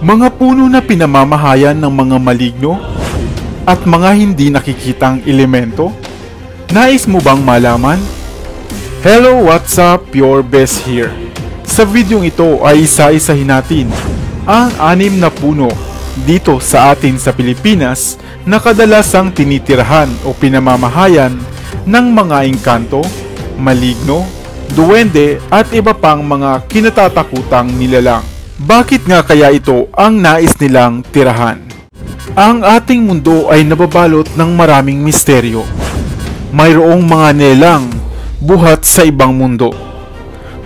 Mga puno na pinamamahayan ng mga maligno at mga hindi nakikitang elemento? Nais mo bang malaman? Hello, what's up? Your best here. Sa videong ito ay isa-isahin natin ang 6 na puno dito sa atin sa Pilipinas na kadalasang tinitirahan o pinamamahayan ng mga engkanto, maligno, duwende at iba pang mga kinatatakutang nilalang. Bakit nga kaya ito ang nais nilang tirahan? Ang ating mundo ay nababalot ng maraming misteryo. Mayroong mga nilalang buhat sa ibang mundo.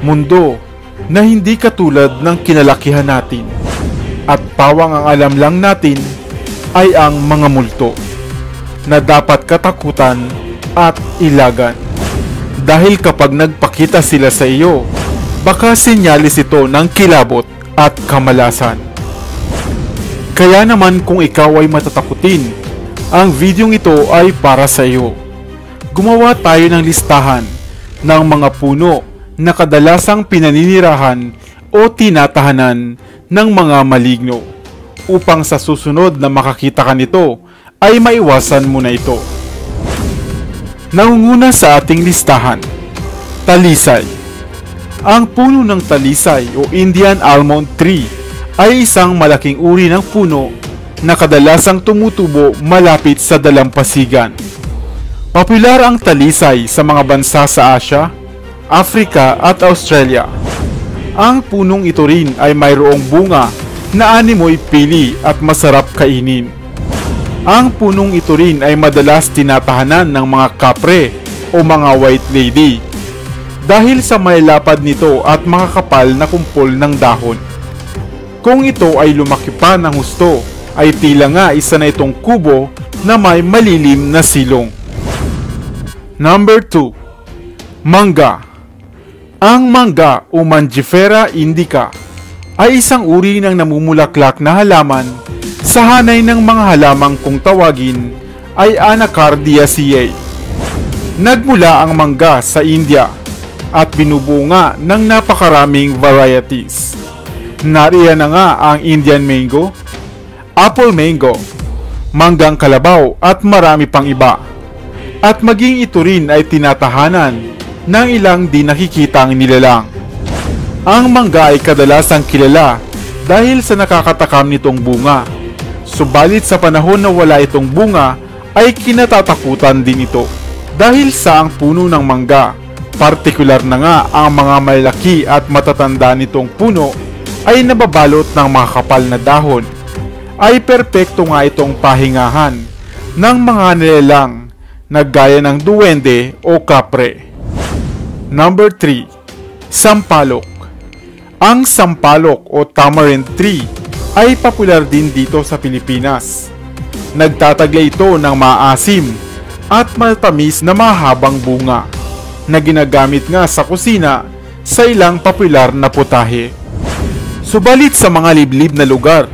Mundo na hindi katulad ng kinalakihan natin. At pawang ang alam lang natin ay ang mga multo na dapat katakutan at ilagan. Dahil kapag nagpakita sila sa iyo, baka sinyalis ito ng kilabot at kamalasan. Kaya naman kung ikaw ay matatakutin, ang videong ito ay para sa iyo. Gumawa tayo ng listahan ng mga puno na kadalasang pinaninirahan o tinatahanan ng mga maligno upang sa susunod na makakita ka nito ay maiwasan mo na ito. Nangunguna sa ating listahan, talisay. Ang puno ng talisay o Indian almond tree ay isang malaking uri ng puno na kadalasang tumutubo malapit sa dalampasigan. Popular ang talisay sa mga bansa sa Asia, Africa at Australia. Ang punong ito rin ay mayroong bunga na animoy pili at masarap kainin. Ang punong ito rin ay madalas tinatahanan ng mga kapre o mga white lady dahil sa may lapad nito at makakapal na kumpol ng dahon. Kung ito ay lumaki pa ng husto, ay tila nga isa na itong kubo na may malilim na silong. Number 2. Mangga. Ang mangga o Mangifera indica ay isang uri ng namumulaklak na halaman sa hanay ng mga halamang kung tawagin ay Anacardiaceae. Nagmula ang mangga sa India at binubunga ng napakaraming varieties. Nariyan na nga ang Indian mango, apple mango, manggang kalabaw at marami pang iba. At maging ito rin ay tinatahanan ng ilang di nakikitang nilalang. Ang mangga ay kadalasang kilala dahil sa nakakatakam nitong bunga. Subalit sa panahon na wala itong bunga ay kinatatakutan din ito. Dahil sa ang puno ng mangga, partikular na nga ang mga malaki at matatanda nitong puno ay nababalot ng mga kapal na dahon. Ay perpekto nga itong pahingahan ng mga nilalang na gaya ng duwende o kapre. Number 3. Sampalok. Ang sampalok o tamarind tree ay popular din dito sa Pilipinas. Nagtataglay ito ng maasim at matamis na mahabang bunga na ginagamit nga sa kusina sa ilang popular na putahe. Subalit sa mga liblib na lugar,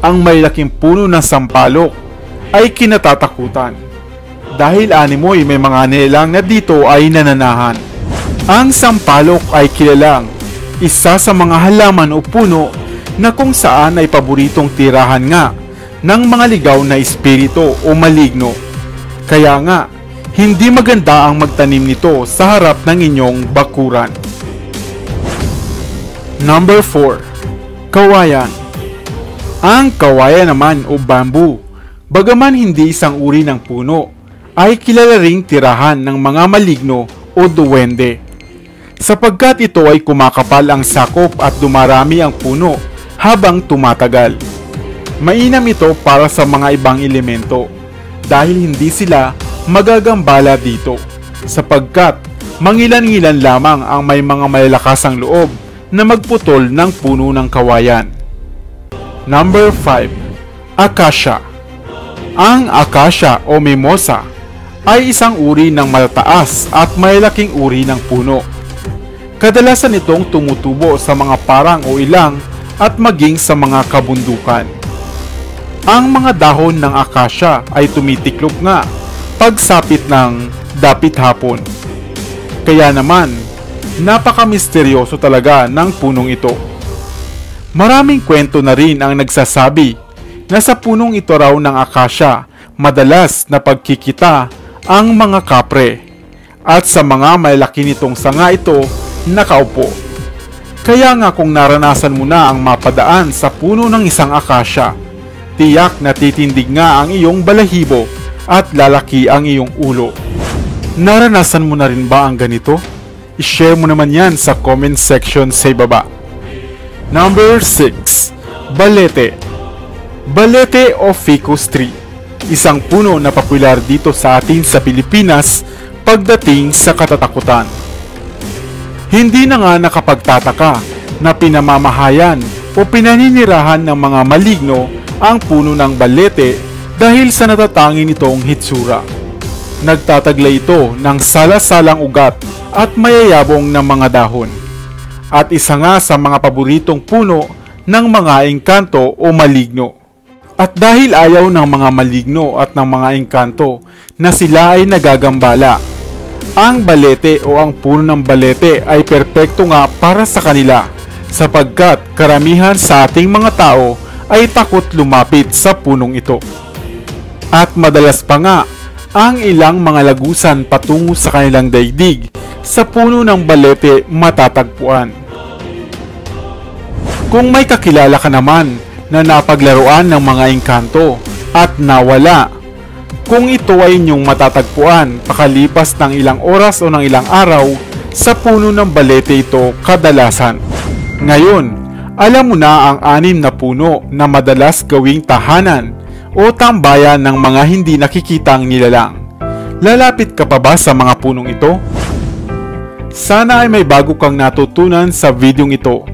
ang malaking puno ng sampalok ay kinatatakutan dahil animoy may mga nilalang na dito ay nananahan. Ang sampalok ay kilalang isa sa mga halaman o puno na kung saan ay paboritong tirahan nga ng mga ligaw na espiritu o maligno. Kaya nga, hindi maganda ang magtanim nito sa harap ng inyong bakuran. Number 4. Kawayan. Ang kawayan naman o bamboo, bagaman hindi isang uri ng puno, ay kilala ring tirahan ng mga maligno o duwende. Sapagkat ito ay kumakapal ang sakop at dumarami ang puno habang tumatagal. Mainam ito para sa mga ibang elemento dahil hindi sila magagambala dito sapagkat mangilan-ngilan lamang ang may mga malalakasang loob na magputol ng puno ng kawayan. Number 5. Acacia. Ang acacia o mimosa ay isang uri ng matataas at malalaking uri ng puno. Kadalasan itong tumutubo sa mga parang o ilang at maging sa mga kabundukan. Ang mga dahon ng acacia ay tumitiklop nga pagsapit ng dapit hapon. Kaya naman, napaka-misteryoso talaga ng punong ito. Maraming kwento na rin ang nagsasabi na sa punong ito raw ng akasya madalas na pagkikita ang mga kapre at sa mga malaki nitong sanga ito nakaupo. Kaya nga kung naranasan mo na ang mapadaan sa puno ng isang akasya, tiyak na titindig nga ang iyong balahibo at lalaki ang iyong ulo. Naranasan mo na rin ba ang ganito? I-share mo naman yan sa comment section sa ibaba. Number 6. Balete. Balete o ficus tree. Isang puno na popular dito sa atin sa Pilipinas pagdating sa katatakutan. Hindi na nga nakapagtataka na pinamamahayan o pinaninirahan ng mga maligno ang puno ng balete dahil sa natatangi nitong hitsura. Nagtataglay ito ng sala-salang ugat at mayayabong ng mga dahon. At isa nga sa mga paboritong puno ng mga engkanto o maligno. At dahil ayaw ng mga maligno at ng mga engkanto na sila ay nagagambala, ang balete o ang puno ng balete ay perpekto nga para sa kanila sapagkat karamihan sa ating mga tao ay takot lumapit sa punong ito. At madalas pa nga ang ilang mga lagusan patungo sa kanilang daigdig sa puno ng balete matatagpuan. Kung may kakilala ka naman na napaglaruan ng mga engkanto at nawala, kung ito ay inyong matatagpuan pakalipas ng ilang oras o ng ilang araw, sa puno ng balete ito kadalasan. Ngayon, alam mo na ang 6 na puno na madalas gawing tahanan o tambayan ng mga hindi nakikitang nilalang. Lalapit ka pa ba sa mga punong ito? Sana ay may bago kang natutunan sa videong ito.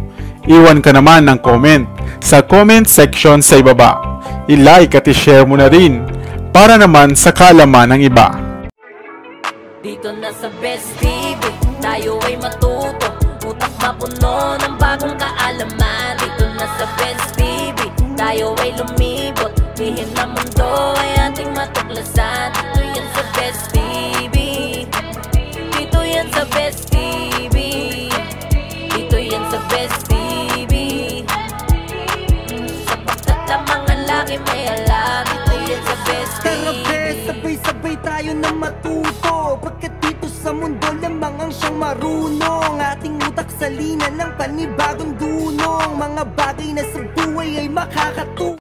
Iwan ka naman ng comment sa comment section sa ibaba. I-like at i-share mo na rin para naman sa kaalaman ng iba. Dito na sa Best TV, tayo ay matuto. Utak mapuno ng bagong kaalaman. Dito na sa Best TV, tayo ay lumibot. Lihim na mundo ay ating matuklasan. Dito yan sa Best TV. Dito yan sa Best TV. Dito yan sa Best TV. Sapagkat ang mga laki may alam. Dito yan sa Best TV. Tara bes, sabay-sabay tayo na matuto. Pagkat dito sa mundo lamang ang siyang marunong. Ating utak salina ng panibagong dunong. Mga bagay na sa buhay ay makakatulong.